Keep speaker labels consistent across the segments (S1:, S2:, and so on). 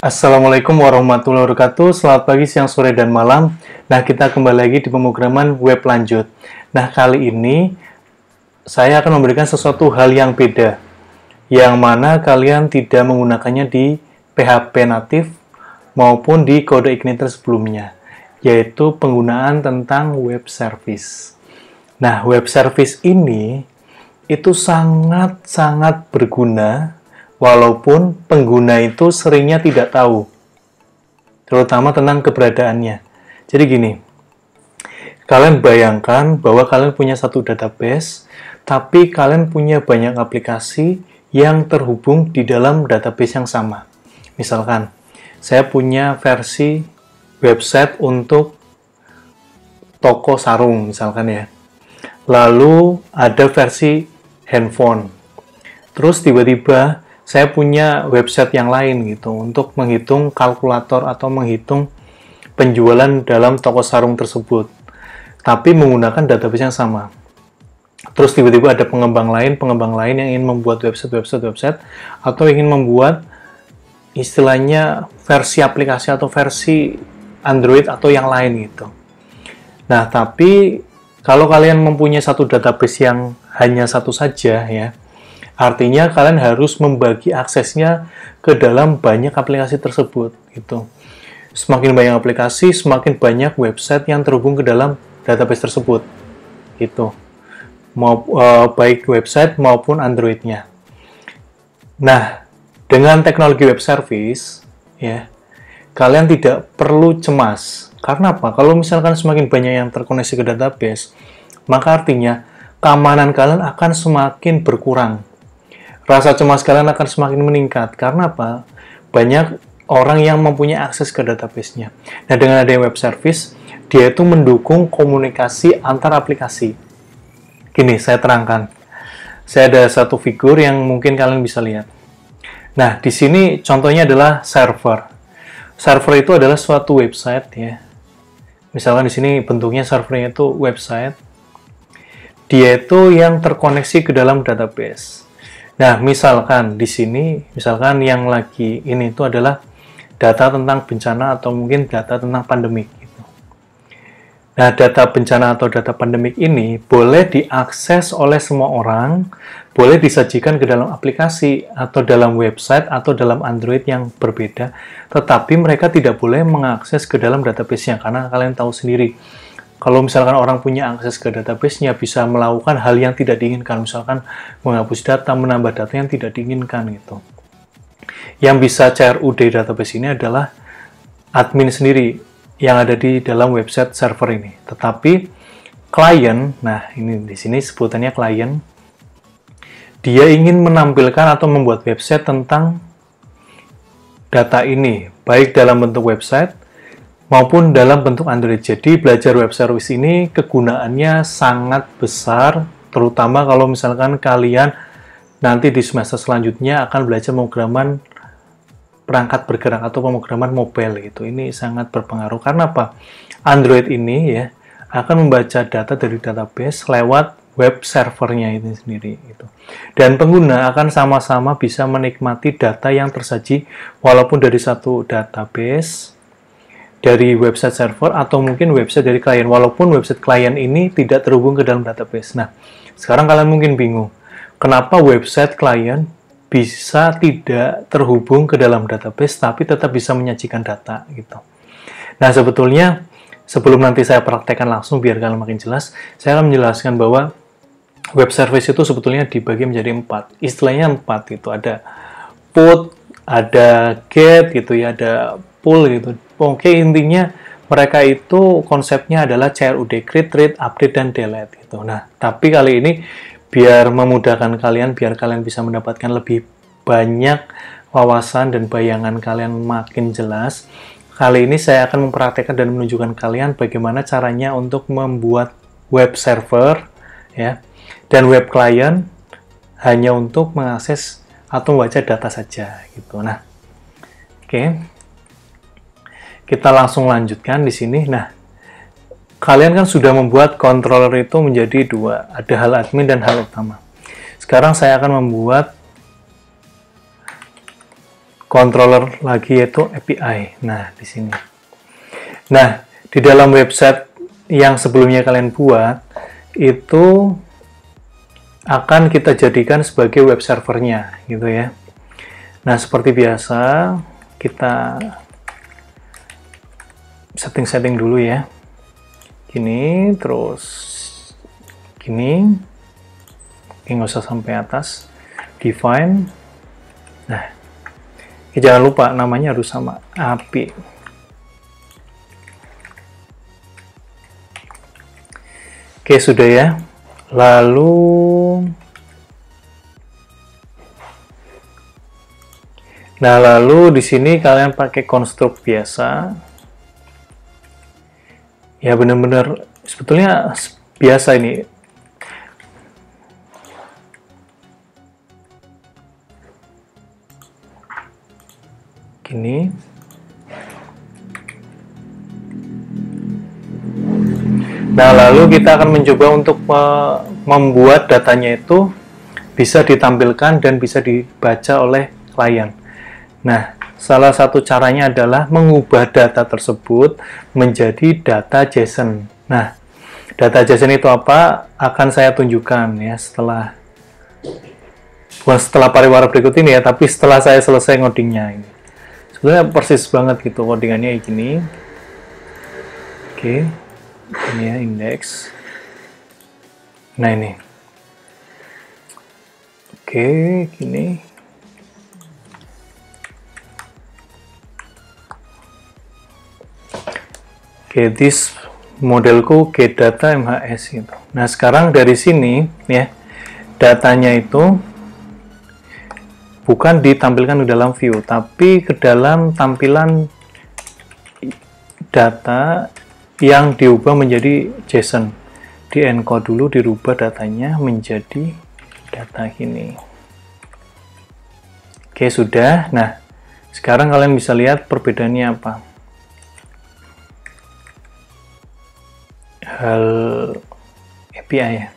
S1: Assalamualaikum warahmatullahi wabarakatuh. Selamat pagi, siang, sore, dan malam. Nah, kita kembali lagi di pemrograman web lanjut. Nah, kali ini saya akan memberikan sesuatu hal yang beda, yang mana kalian tidak menggunakannya di PHP natif maupun di kode igniter sebelumnya, yaitu penggunaan tentang web service. Nah, web service ini itu sangat-sangat berguna walaupun pengguna itu seringnya tidak tahu, terutama tentang keberadaannya. Jadi gini, kalian bayangkan bahwa kalian punya satu database, tapi kalian punya banyak aplikasi yang terhubung di dalam database yang sama. Misalkan, saya punya versi website untuk toko sarung, misalkan ya. Lalu ada versi handphone. Terus tiba-tiba saya punya website yang lain gitu untuk menghitung kalkulator atau menghitung penjualan dalam toko sarung tersebut, tapi menggunakan database yang sama. Terus tiba-tiba ada pengembang lain yang ingin membuat website atau ingin membuat istilahnya versi aplikasi atau versi Android atau yang lain gitu. Nah, tapi kalau kalian mempunyai satu database yang hanya satu saja ya, artinya kalian harus membagi aksesnya ke dalam banyak aplikasi tersebut gitu. Semakin banyak aplikasi, semakin banyak website yang terhubung ke dalam database tersebut gitu. Baik website maupun Android-nya. Nah, dengan teknologi web service ya, kalian tidak perlu cemas. Karena apa? Kalau misalkan semakin banyak yang terkoneksi ke database, maka artinya keamanan kalian akan semakin berkurang. Rasa cemas kalian akan semakin meningkat. Karena apa? Banyak orang yang mempunyai akses ke database-nya. Nah, dengan adanya web service, dia itu mendukung komunikasi antar aplikasi. Gini, saya terangkan. Saya ada satu figur yang mungkin kalian bisa lihat. Nah, di sini contohnya adalah server. Server itu adalah suatu website ya. Misalkan di sini bentuknya servernya itu website. Dia itu yang terkoneksi ke dalam database. Nah, misalkan di sini, misalkan yang lagi ini itu adalah data tentang bencana atau mungkin data tentang pandemik. Gitu. Nah, data bencana atau data pandemik ini boleh diakses oleh semua orang, boleh disajikan ke dalam aplikasi atau dalam website atau dalam Android yang berbeda, tetapi mereka tidak boleh mengakses ke dalam database-nya, karena kalian tahu sendiri. Kalau misalkan orang punya akses ke database-nya, bisa melakukan hal yang tidak diinginkan, misalkan menghapus data, menambah data yang tidak diinginkan gitu. Yang bisa CRUD database ini adalah admin sendiri yang ada di dalam website server ini. Tetapi klien, nah ini di sini sebutannya klien, dia ingin menampilkan atau membuat website tentang data ini, baik dalam bentuk website maupun dalam bentuk Android. Jadi belajar web service ini kegunaannya sangat besar, terutama kalau misalkan kalian nanti di semester selanjutnya akan belajar pemrograman perangkat bergerak atau pemrograman mobile gitu. Ini sangat berpengaruh. Karena apa? Android ini ya akan membaca data dari database lewat web servernya itu sendiri gitu. Dan pengguna akan sama-sama bisa menikmati data yang tersaji walaupun dari satu database, dari website server atau mungkin website dari klien, walaupun website klien ini tidak terhubung ke dalam database. Nah, sekarang kalian mungkin bingung, kenapa website klien bisa tidak terhubung ke dalam database tapi tetap bisa menyajikan data gitu. Nah, sebetulnya sebelum nanti saya praktekkan langsung biar kalian makin jelas, saya akan menjelaskan bahwa web service itu sebetulnya dibagi menjadi 4. Istilahnya 4 itu ada put, ada get gitu ya, ada pull gitu. Oke, intinya mereka itu konsepnya adalah CRUD, create, read, update, dan delete gitu. Nah, tapi kali ini biar memudahkan kalian, biar kalian bisa mendapatkan lebih banyak wawasan dan bayangan kalian makin jelas, kali ini saya akan mempraktekkan dan menunjukkan kalian bagaimana caranya untuk membuat web server ya, dan web client hanya untuk mengakses atau membaca data saja gitu. Nah, oke. Kita langsung lanjutkan di sini. Nah, kalian kan sudah membuat controller itu menjadi 2, ada hal admin dan hal utama. Sekarang saya akan membuat controller lagi, yaitu API. Nah, di sini. Nah, di dalam website yang sebelumnya kalian buat, itu akan kita jadikan sebagai web servernya, gitu ya. Nah, seperti biasa, kita setting-setting dulu ya. Gini, terus gini. Oke, nggak usah sampai atas. Define. Nah, jangan lupa namanya harus sama, API. Oke, sudah ya. Lalu di sini kalian pakai konstruk biasa. Ya, benar-benar sebetulnya biasa ini. Gini. Nah, lalu kita akan mencoba untuk membuat datanya itu bisa ditampilkan dan bisa dibaca oleh klien. Nah, salah satu caranya adalah mengubah data tersebut menjadi data JSON. Nah, data JSON itu apa? Akan saya tunjukkan ya bukan setelah pariwara berikut ini ya, tapi setelah saya selesai ngodingnya ini. Sebenarnya persis banget gitu codingannya gini. Oke. Ini ya, indeks. Nah, ini. Oke, gini. Oke, this modelku get data MHS gitu. Nah, sekarang dari sini ya, datanya itu bukan ditampilkan di dalam view, tapi ke dalam tampilan data yang diubah menjadi JSON. Di encode dulu, dirubah datanya menjadi data ini. Oke, sudah. Nah, sekarang kalian bisa lihat perbedaannya apa. Hal API ya.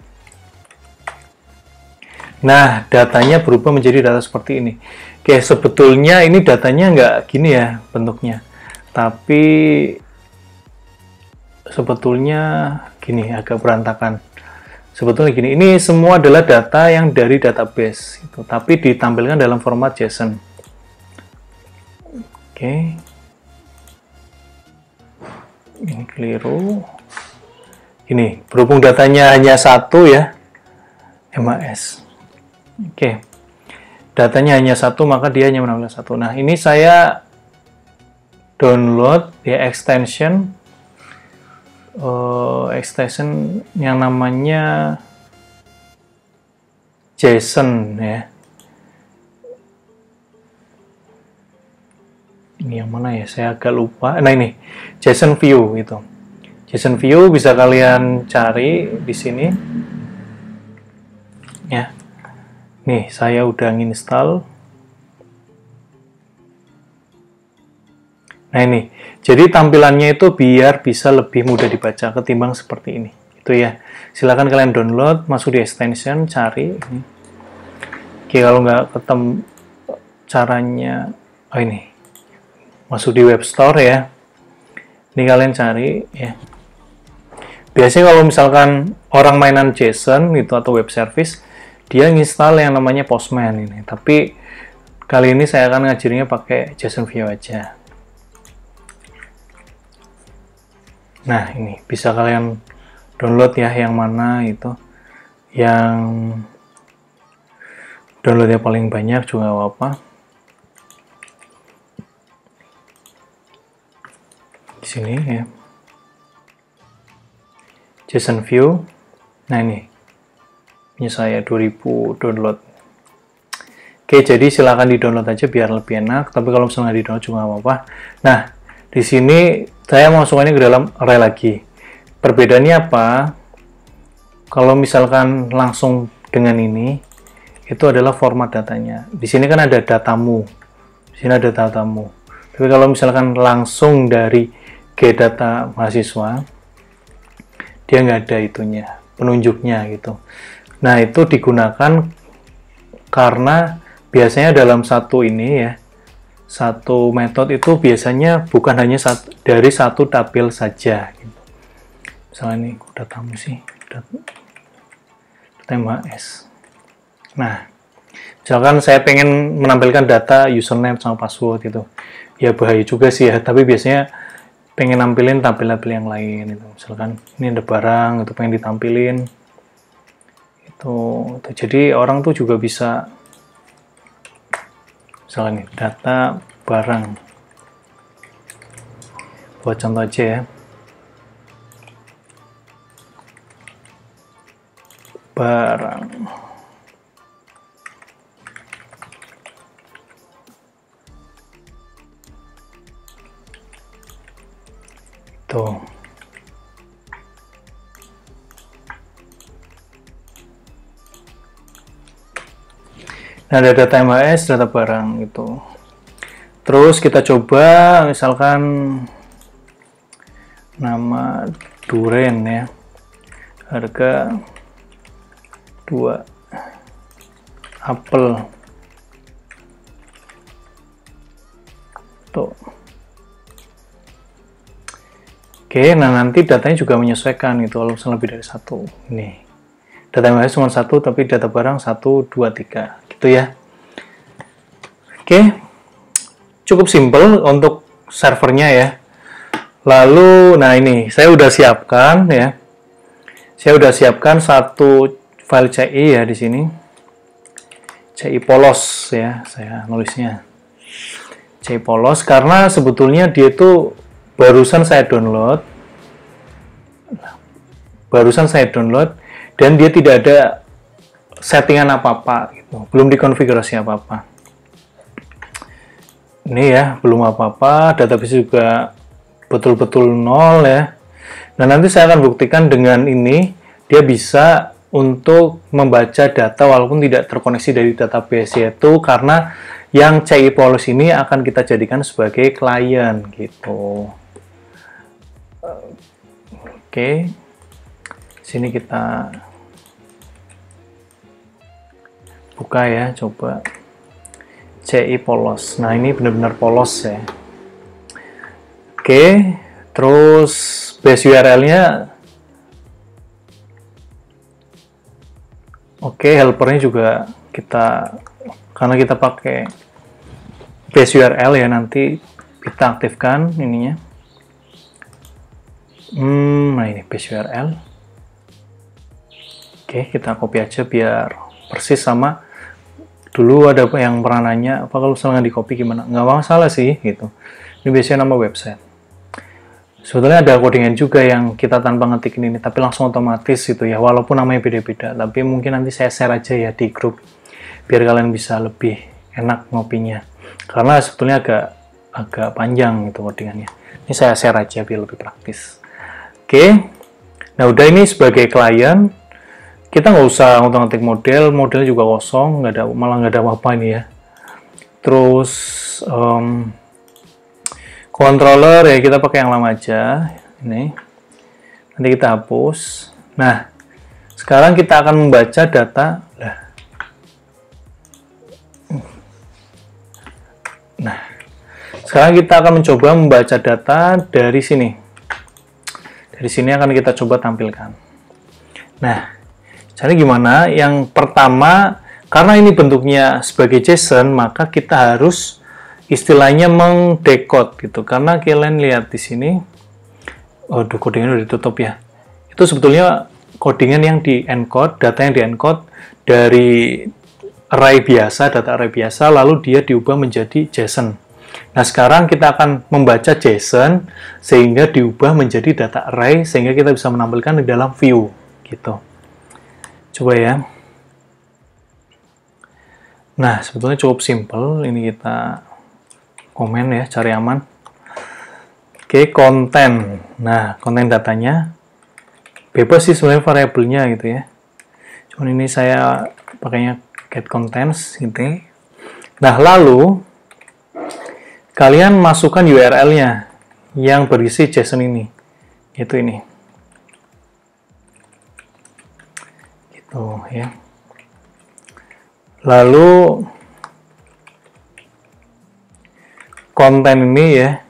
S1: Nah, datanya berubah menjadi data seperti ini. Oke, sebetulnya ini datanya nggak gini ya bentuknya. Tapi sebetulnya gini, agak berantakan. Sebetulnya gini, ini semua adalah data yang dari database, gitu, tapi ditampilkan dalam format JSON. Oke. Ini keliru. Ini, berhubung datanya hanya satu ya, MAS. Oke. Datanya hanya satu, maka dia hanya menampilkan satu. Nah, ini saya download ya extension yang namanya JSON ya. Ini yang mana ya? Saya agak lupa. Nah, ini JSON view itu. JSON view bisa kalian cari di sini. Ya. Nih, saya udah nginstal. Nah, ini. Jadi tampilannya itu biar bisa lebih mudah dibaca ketimbang seperti ini. Itu ya. Silakan kalian download, masuk di extension, cari. Oke, kalau nggak ketemu caranya, oh ini. Masuk di web store ya. Ini kalian cari ya. Biasanya kalau misalkan orang mainan JSON gitu atau web service, dia nginstal yang namanya Postman ini. Tapi kali ini saya akan ngajarinya pakai JSON View aja. Nah, ini bisa kalian download ya, yang mana itu. Yang downloadnya paling banyak juga apa-apa. Di sini ya. JSON View. Nah, ini. Ini saya 2000 download. Oke, jadi silakan di-download aja biar lebih enak. Tapi kalau misalnya di-download juga nggak apa-apa. Nah, di sini saya masukkannya ke dalam array lagi. Perbedaannya apa? Kalau misalkan langsung dengan ini, itu adalah format datanya. Di sini kan ada datamu. Di sini ada datamu. Tapi kalau misalkan langsung dari get data mahasiswa, dia nggak ada itunya, penunjuknya gitu. Nah, itu digunakan karena biasanya dalam satu ini ya, satu metode itu biasanya bukan hanya dari satu tabel saja. Gitu. Misalnya ini datamu sih, data MHS. Nah, misalkan saya pengen menampilkan data username sama password itu, ya bahaya juga sih ya. Tapi biasanya pengen nampilin tabel-tabel yang lain itu. Misalkan ini ada barang itu pengen ditampilin. Itu. Jadi orang tuh juga bisa, misalnya nih data barang. Buat contoh aja ya. Barang. Tuh. Nah, ada data MHS, data barang itu. Terus kita coba misalkan nama duren ya. Harga 2 apel. Tuh. Oke, nah nanti datanya juga menyesuaikan gitu, kalau misalnya lebih dari 1. Nih. Data MHS cuma 1, tapi data barang 1, 2, 3. Gitu ya. Oke. Cukup simple untuk servernya ya. Lalu, nah ini, saya udah siapkan ya. Saya udah siapkan satu file CI ya di sini. CI polos ya, saya nulisnya. CI polos karena sebetulnya dia itu barusan saya download. Dan dia tidak ada settingan apa-apa gitu. Belum dikonfigurasi apa-apa. Ini ya, belum apa-apa, database juga betul-betul nol ya. Nah, nanti saya akan buktikan dengan ini, dia bisa untuk membaca data walaupun tidak terkoneksi dari database, yaitu karena yang CI Polos ini akan kita jadikan sebagai klien gitu. Oke. Sini kita buka ya, coba. CI polos. Nah, ini benar-benar polos ya. Oke, terus base URL-nya. Oke, helpernya juga karena kita pakai base URL ya, nanti kita aktifkan ininya. Nah ini base URL. Oke, kita copy aja biar persis sama. Dulu ada yang pernah nanya, apa kalau misalnya di copy gimana? Nggak masalah sih, gitu. Ini biasanya nama website. Sebetulnya ada codingan juga yang kita tanpa ngetikin ini, tapi langsung otomatis gitu ya, walaupun namanya beda-beda. Tapi mungkin nanti saya share aja ya di grup, biar kalian bisa lebih enak ngopinya. Karena sebetulnya agak panjang gitu codingannya. Ini saya share aja biar lebih praktis. Oke, nah udah ini sebagai klien. Kita nggak usah ngotak-ngatik modelnya juga kosong, malah nggak ada apa-apa ini ya. Terus controller ya kita pakai yang lama aja, ini. Nanti kita hapus. Nah, sekarang kita akan membaca data. Nah, sekarang kita akan mencoba membaca data dari sini. Dari sini akan kita coba tampilkan. Nah, caranya gimana? Yang pertama, karena ini bentuknya sebagai JSON, maka kita harus istilahnya mengdecode gitu. Karena kalian lihat di sini, waduh, codingan udah ditutup ya. Itu sebetulnya codingan yang di-encode, data yang di-encode dari array biasa, data array biasa, lalu dia diubah menjadi JSON. Nah, sekarang kita akan membaca JSON sehingga diubah menjadi data array, sehingga kita bisa menampilkan di dalam view gitu. Coba ya. Nah, sebetulnya cukup simple. Ini kita komen ya, cari aman. Oke, konten. Nah, konten datanya bebas sih sebenarnya variabelnya gitu ya. Cuman ini saya pakainya get contents gitu. Nah, lalu kalian masukkan URL-nya yang berisi JSON ini. Itu ini. Ya. Lalu konten ini ya,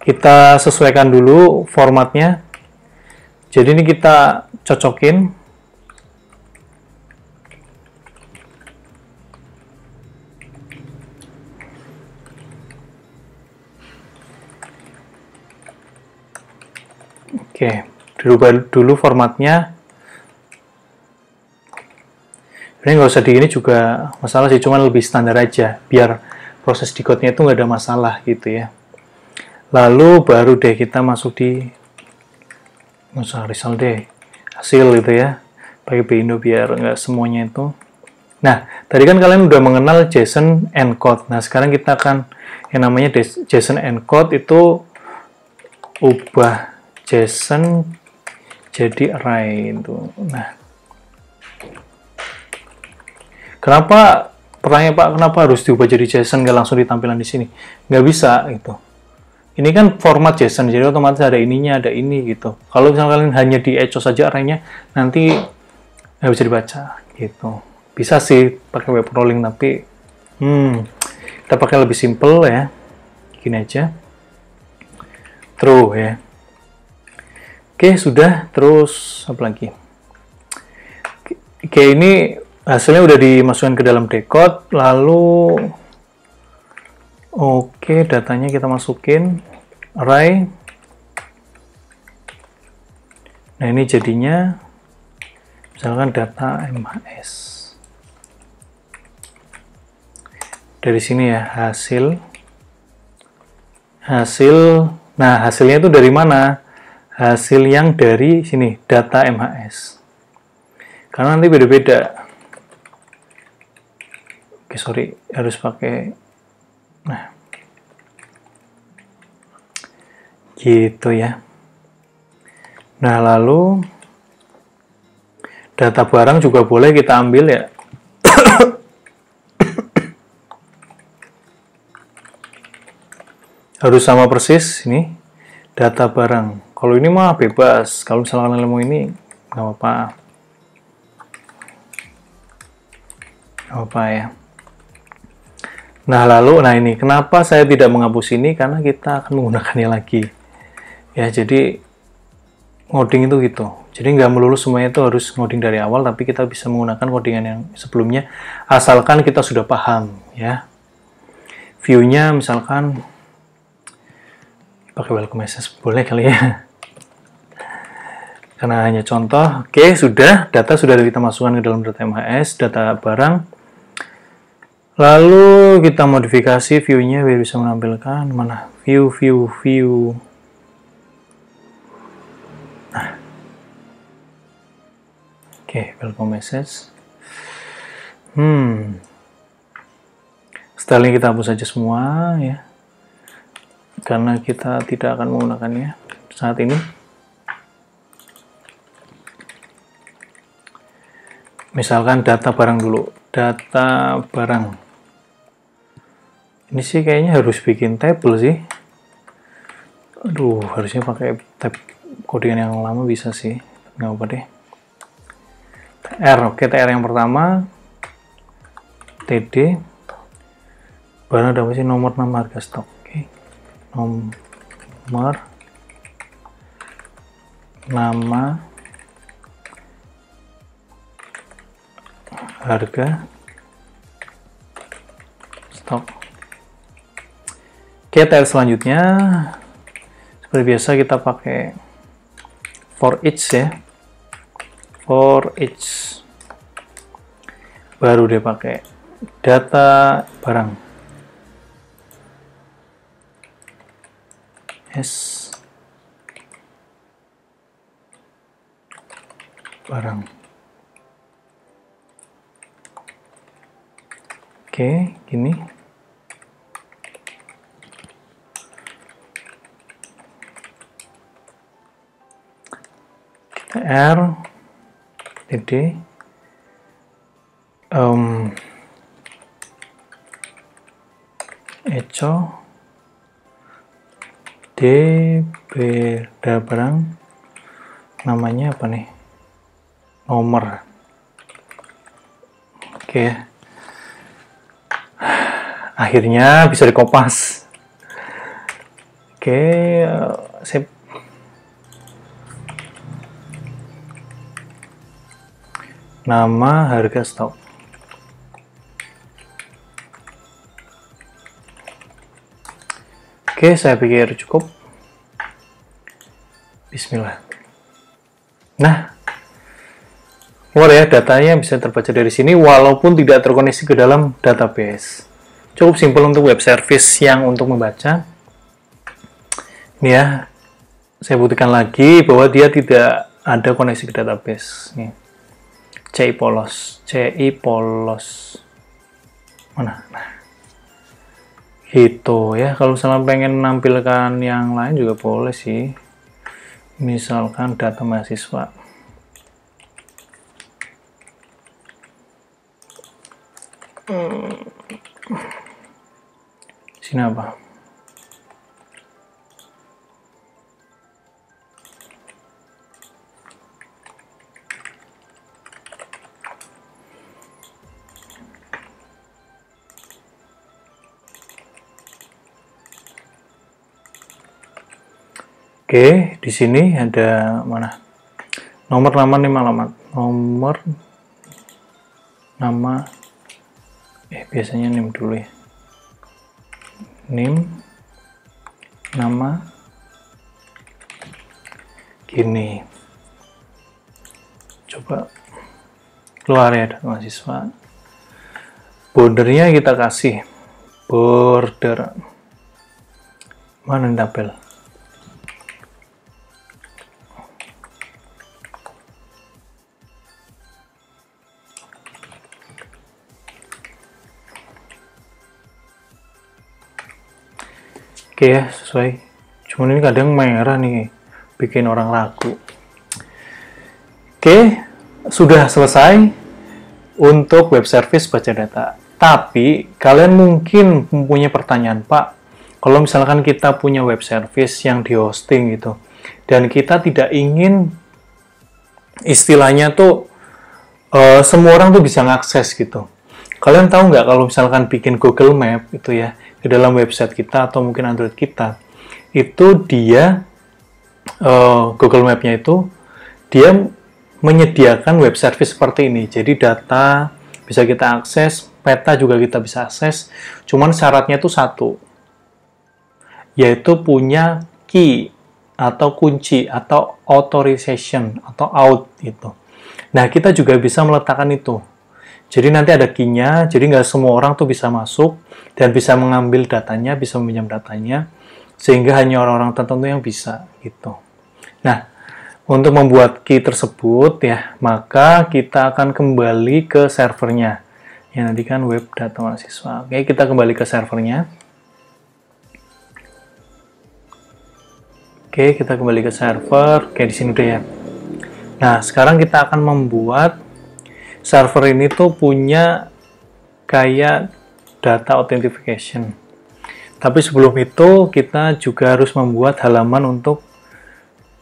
S1: kita sesuaikan dulu formatnya. Jadi ini kita cocokin. Oke, dirubah dulu formatnya. Ini nggak usah di ini juga masalah sih, cuman lebih standar aja, biar proses decode-nya itu nggak ada masalah gitu ya. Lalu baru deh kita masuk di result deh, hasil gitu ya, pakai Bindo biar nggak semuanya itu. Nah, tadi kan kalian udah mengenal JSON encode. Nah, sekarang kita akan yang namanya JSON encode itu ubah JSON jadi array itu. Nah, pertanyaan Pak, kenapa harus diubah jadi JSON nggak langsung ditampilan di sini? Nggak bisa gitu. Ini kan format JSON, jadi otomatis ada ininya, ada ini gitu. Kalau misalnya kalian hanya di echo saja arraynya, nanti nggak bisa dibaca gitu. Bisa sih pakai web rolling, tapi kita pakai lebih simple ya. Gini aja. True ya. Oke, sudah. Terus apa lagi? Oke, ini hasilnya udah dimasukkan ke dalam decode, lalu oke, datanya kita masukin array. Nah, ini jadinya misalkan data MHS. Dari sini ya, hasil. Nah, hasilnya itu dari mana? Hasil yang dari sini, data MHS. Karena nanti beda-beda. Oke, sorry, harus pakai. Nah, gitu ya. Nah, lalu data barang juga boleh kita ambil ya. Harus sama persis ini data barang. Kalau ini mah bebas. Kalau misalkan kalian mau ini nggak apa-apa. Nggak apa ya. Nah, lalu, ini kenapa saya tidak menghapus ini? Karena kita akan menggunakannya lagi. Ya, jadi ngoding itu gitu. Jadi nggak melulu semuanya itu harus ngoding dari awal, tapi kita bisa menggunakan codingan yang sebelumnya, asalkan kita sudah paham, ya. View-nya misalkan pakai welcome message, boleh kali ya. Karena hanya contoh. Oke, sudah. Data sudah kita masukkan ke dalam data MHS, data barang. Lalu kita modifikasi view-nya biar bisa menampilkan mana view. Nah. Oke, welcome message. Styling kita hapus saja semua ya. Karena kita tidak akan menggunakannya saat ini. Misalkan data barang dulu. Data barang. Ini sih kayaknya harus bikin table sih. Aduh, harusnya pakai tab codingan yang lama bisa sih. Nggak apa deh. TR, oke, TR yang pertama. TD. Barang ada apa sih? Nomor nama harga stok. Oke. Nomor nama harga stok. Oke, TR selanjutnya seperti biasa kita pakai for each ya. For each. Baru dia pakai data barang. S barang. Oke, gini. TR TD echo DB barang, namanya apa nih? Nomor. Oke. Akhirnya bisa dikopas. Oke, sip. Nama, harga, stok. Oke, saya pikir cukup. Bismillah. Nah, keluar ya, datanya bisa terbaca dari sini walaupun tidak terkoneksi ke dalam database. Cukup simpel untuk web service yang untuk membaca. Ini ya, saya buktikan lagi bahwa dia tidak ada koneksi ke database. Nih. CI polos. Mana? Nah. Gitu ya. Kalau misalnya pengen menampilkan yang lain juga boleh sih. Misalkan data mahasiswa. Sini apa? Oke, di sini ada mana? Nomor, nama, nim, alamat. Nomor, nama, biasanya nim dulu ya. Nim, nama, gini. Coba keluar ya data mahasiswa. Bordernya kita kasih border. Mana tabel? Oke ya, sesuai. Cuman ini kadang merah nih, bikin orang ragu. Oke, sudah selesai untuk web service baca data. Tapi, kalian mungkin mempunyai pertanyaan, Pak, kalau misalkan kita punya web service yang di hosting gitu, dan kita tidak ingin istilahnya tuh semua orang tuh bisa ngakses gitu. Kalian tahu nggak kalau misalkan bikin Google Map itu ya, di dalam website kita atau mungkin Android kita, itu dia Google Map-nya itu dia menyediakan web service seperti ini. Jadi data bisa kita akses, peta juga kita bisa akses. Cuman syaratnya itu satu, yaitu punya key atau kunci atau authorization atau auth itu. Nah, kita juga bisa meletakkan itu. Jadi nanti ada key-nya, jadi nggak semua orang tuh bisa masuk dan bisa mengambil datanya, bisa meminjam datanya, sehingga hanya orang-orang tertentu yang bisa gitu. Nah, untuk membuat key tersebut ya, maka kita akan kembali ke servernya. Ya, nanti kan web data mahasiswa. Oke, kita kembali ke servernya. Oke, kita kembali ke server. Oke, di sini udah ya. Nah, sekarang kita akan membuat server ini tuh punya kayak data authentication. Tapi sebelum itu kita juga harus membuat halaman untuk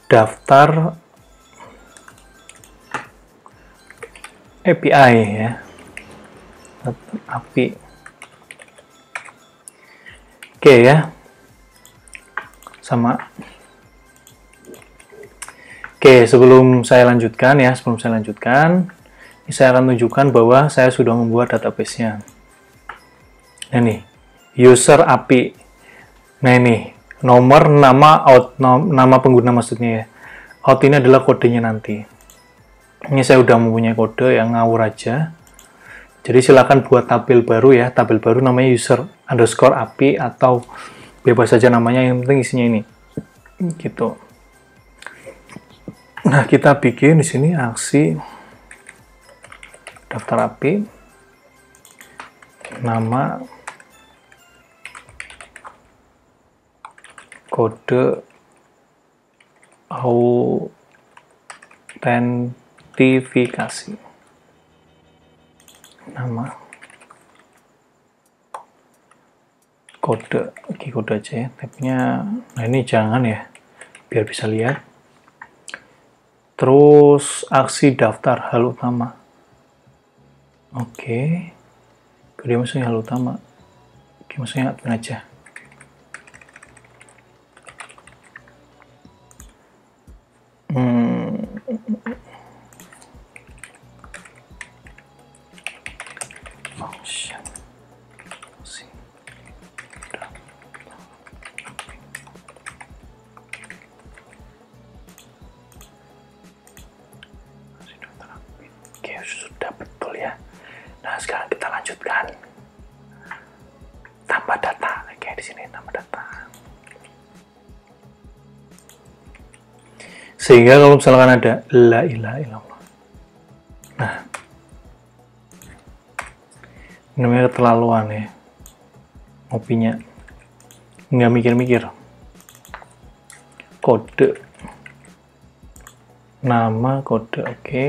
S1: daftar API ya. API. Oke ya. Sama. Oke, sebelum saya lanjutkan, ini saya akan tunjukkan bahwa saya sudah membuat database-nya. Nah, nih, user API. Nah, ini, nomor, nama, out, nama pengguna maksudnya ya. Out ini adalah kodenya nanti. Ini saya sudah mempunyai kode yang ngawur aja. Jadi silakan buat tabel baru ya. Tabel baru namanya user underscore API atau bebas saja namanya, yang penting isinya ini. Gitu. Nah, kita bikin di sini aksi daftar API, nama, kode autentifikasi, nama, kode, kode aja ya, tabnya, nah ini jangan ya, biar bisa lihat. Terus aksi daftar hal utama. Oke. Dia maksudnya hal utama. Oke, maksudnya admin aja. Oke, sudah betul ya. Nah, sekarang kita lanjutkan. Tambah data. Kayak di sini tambah data. Sehingga kalau misalkan ada la ilaha illallah. Nah, namanya keterlaluan ya. Ngopinya nggak mikir-mikir. Kode. Nama kode, oke.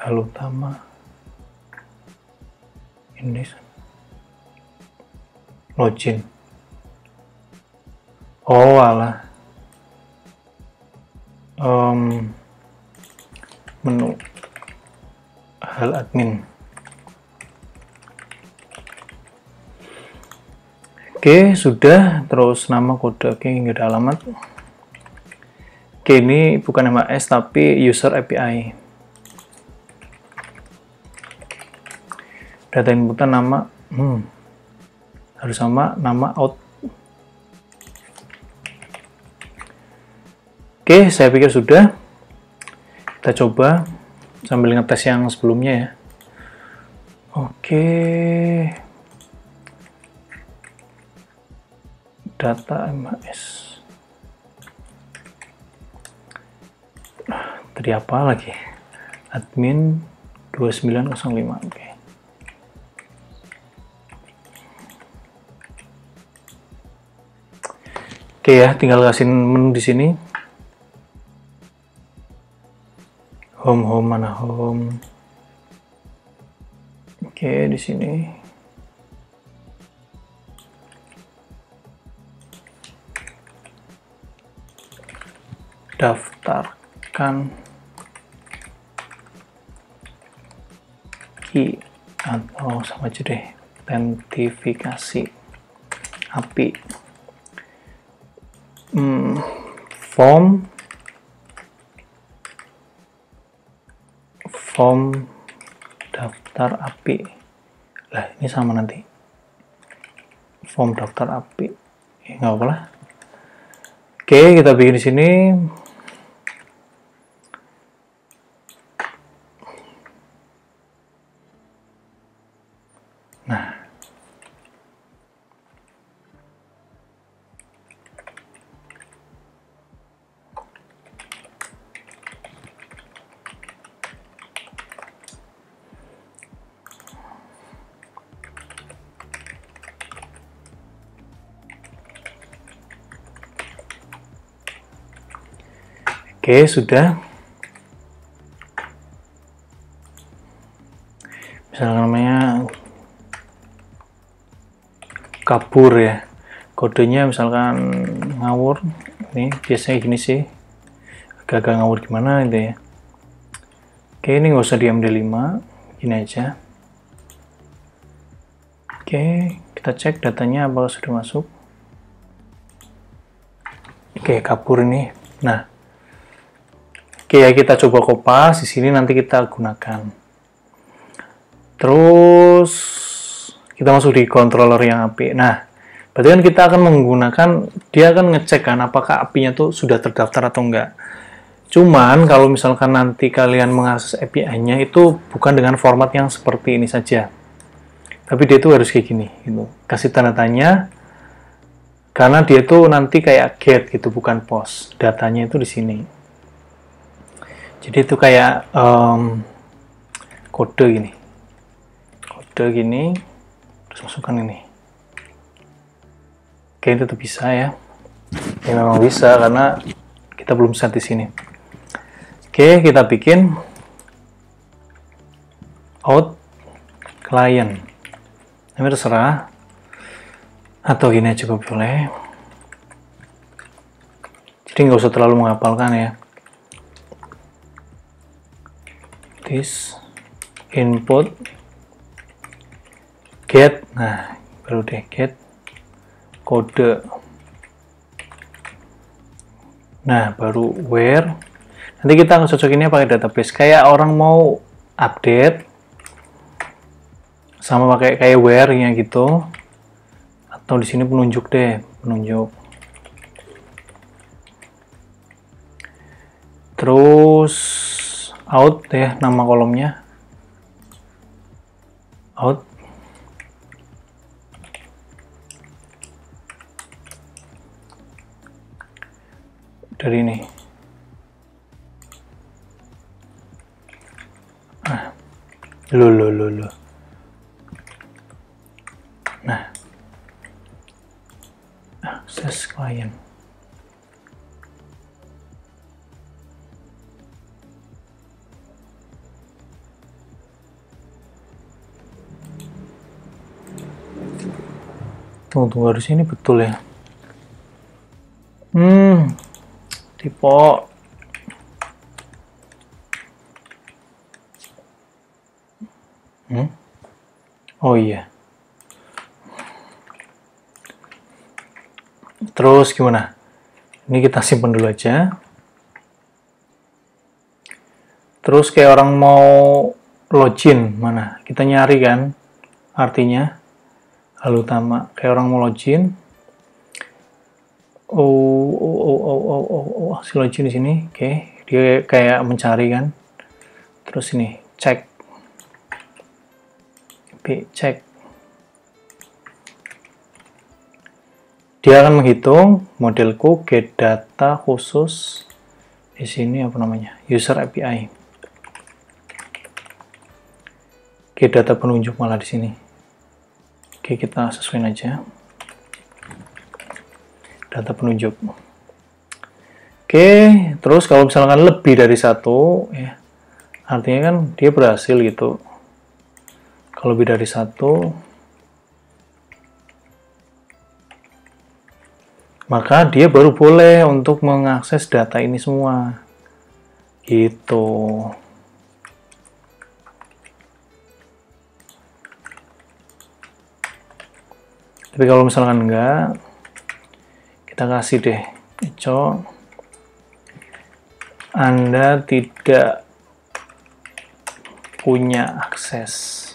S1: Hal utama. Ini login. Oh alah. Menu hal admin. Oke, sudah. Terus nama kode, oke, nggak ada alamat. Oke, ini bukan MAS tapi user API. Data inputan nama harus sama nama out. Oke, saya pikir sudah. Kita coba sambil ngetes yang sebelumnya ya. Oke. Data MAS. Tadi apa lagi? Admin 2905. Oke. Oke ya, tinggal kasih menu di sini. Home mana home? Oke, di sini. Daftarkan key atau sama aja deh, autentifikasi API. Form daftar API. Lah, ini sama nanti. Form daftar API. Nggak apa lah. Oke, kita bikin di sini. Nah. Oke, sudah. Misalnya namanya kabur ya. Kodenya misalkan ngawur. Ini biasanya gini sih. Agak-agak ngawur gimana itu ya. Oke, ini nggak usah di MD5. Gini aja. Oke, kita cek datanya apakah sudah masuk. Oke, kabur ini. Nah. Oke ya, kita coba kopas di sini, nanti kita gunakan. Terus kita masuk di controller yang API. Nah, berarti kan kita akan menggunakan, dia akan ngecek kan apakah API-nya tuh sudah terdaftar atau enggak. Cuman kalau misalkan nanti kalian mengakses API-nya itu bukan dengan format yang seperti ini saja. Tapi dia tuh harus kayak gini gitu. Kasih tanda tanya karena dia tuh nanti kayak get gitu, bukan post. Datanya itu di sini. Jadi itu kayak kode gini, terus masukkan ini. Oke, itu tuh bisa ya. Ya memang bisa karena kita belum set di sini. Oke, kita bikin out client. Ini terserah. Atau gini aja juga boleh. Jadi nggak usah terlalu menghafalkan ya. This input get, nah baru deh get kode, nah baru where. Nanti kita akan cocokinnya pakai database kayak orang mau update sama pakai kayak where nya gitu, atau di sini penunjuk deh, penunjuk. Terus out ya, nama kolomnya out. Dari ini. Loh. Nah. Akses klien. Tunggu harusnya ini betul ya. Tipe. Oh iya. Terus gimana? Ini kita simpan dulu aja. Terus kayak orang mau login, mana? Kita nyari kan artinya hal utama. Kayak orang mau login. Si login di sini. Oke, dia kayak mencari kan. Terus ini cek. Cek. Dia akan menghitung modelku get data khusus di sini apa namanya? User API. Get data penunjuk malah di sini. Oke, kita sesuaiin aja. Data penunjuk. Oke, terus kalau misalkan lebih dari satu, ya, artinya kan dia berhasil gitu. Kalau lebih dari satu, maka dia baru boleh untuk mengakses data ini semua. Gitu. Tapi kalau misalkan enggak, kita kasih deh, echo, Anda tidak punya akses.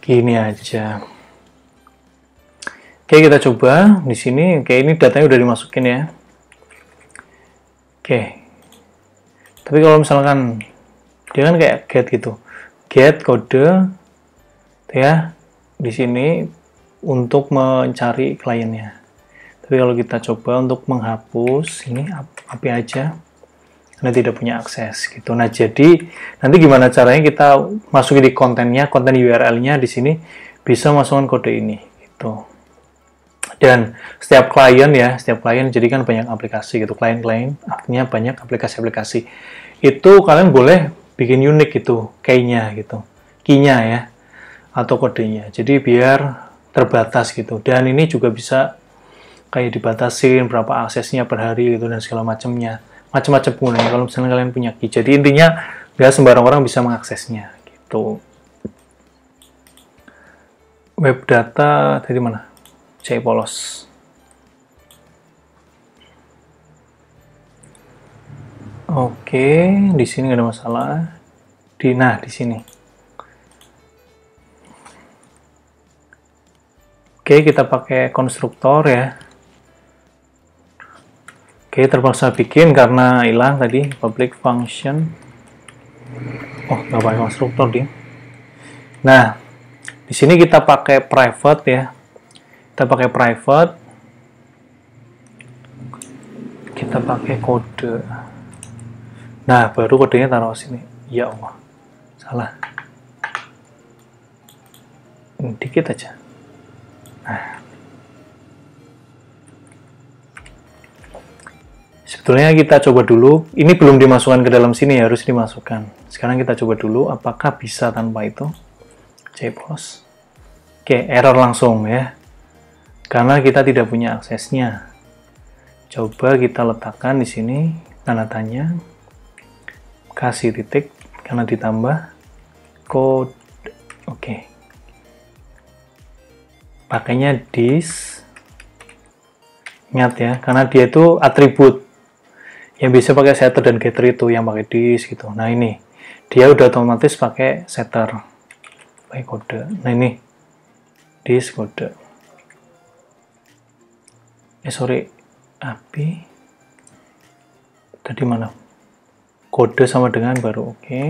S1: Gini aja. Oke, kita coba di sini. Oke, ini datanya udah dimasukin ya. Oke. Tapi kalau misalkan dia kan kayak get gitu. Get kode ya di sini untuk mencari kliennya. Tapi kalau kita coba untuk menghapus ini API aja, Anda tidak punya akses gitu. Nah, jadi nanti gimana caranya kita masukin di kontennya, konten URL-nya di sini bisa masukkan kode ini gitu. Dan setiap klien ya, setiap klien jadi kan banyak aplikasi gitu, klien-klien artinya banyak aplikasi-aplikasi. Itu kalian boleh bikin unik gitu, key-nya gitu. Key-nya ya atau kodenya. Jadi biar terbatas gitu. Dan ini juga bisa kayak dibatasin berapa aksesnya per hari gitu dan segala macamnya. Macam-macam penggunanya kalau misalnya kalian punya key. Jadi intinya nggak sembarang orang bisa mengaksesnya gitu. Web data dari mana? Cek polos. Oke, di sini nggak ada masalah. Di sini. Oke, kita pakai konstruktor ya. Oke, terpaksa bikin karena hilang tadi public function. Oh, nggak pakai konstruktor dia. Nah, di sini kita pakai private ya. Kita pakai private. Kita pakai kode. Nah, baru kodenya taruh sini. Ya Allah, salah. Dikit aja. Nah. Sebetulnya kita coba dulu, ini belum dimasukkan ke dalam sini, harus dimasukkan. Sekarang kita coba dulu, apakah bisa tanpa itu? Cpos. Oke, error langsung ya. Karena kita tidak punya aksesnya. Coba kita letakkan di sini, tanda tanya. Kasih titik, karena ditambah. Code. Oke. Pakainya this. Ingat ya, karena dia itu atribut. Yang bisa pakai setter dan getter itu yang pakai this gitu. Nah ini, dia udah otomatis pakai setter. Pakai kode. Nah ini, this kode. API. Tadi mana? Kode sama dengan baru, oke.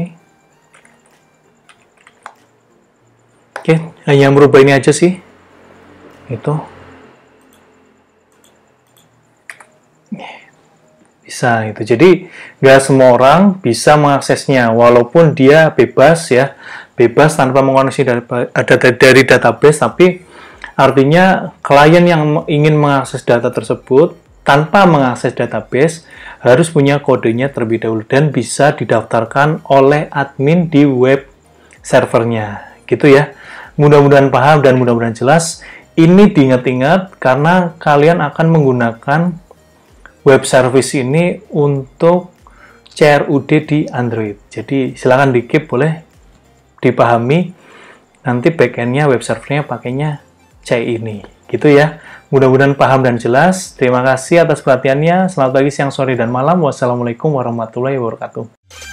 S1: Oke, hanya merubah ini aja sih. Itu. Bisa itu. Jadi nggak semua orang bisa mengaksesnya walaupun dia bebas ya, bebas tanpa mengoneksi dari database, tapi artinya klien yang ingin mengakses data tersebut tanpa mengakses database harus punya kodenya terlebih dahulu dan bisa didaftarkan oleh admin di web servernya gitu ya. Mudah-mudahan paham dan mudah-mudahan jelas. Ini diingat-ingat karena kalian akan menggunakan web service ini untuk CRUD di Android. Jadi silakan di-keep, boleh dipahami. Nanti backend-nya, web servernya pakainya C ini. Gitu ya. Mudah-mudahan paham dan jelas. Terima kasih atas perhatiannya. Selamat pagi, siang, sore, dan malam. Wassalamualaikum warahmatullahi wabarakatuh.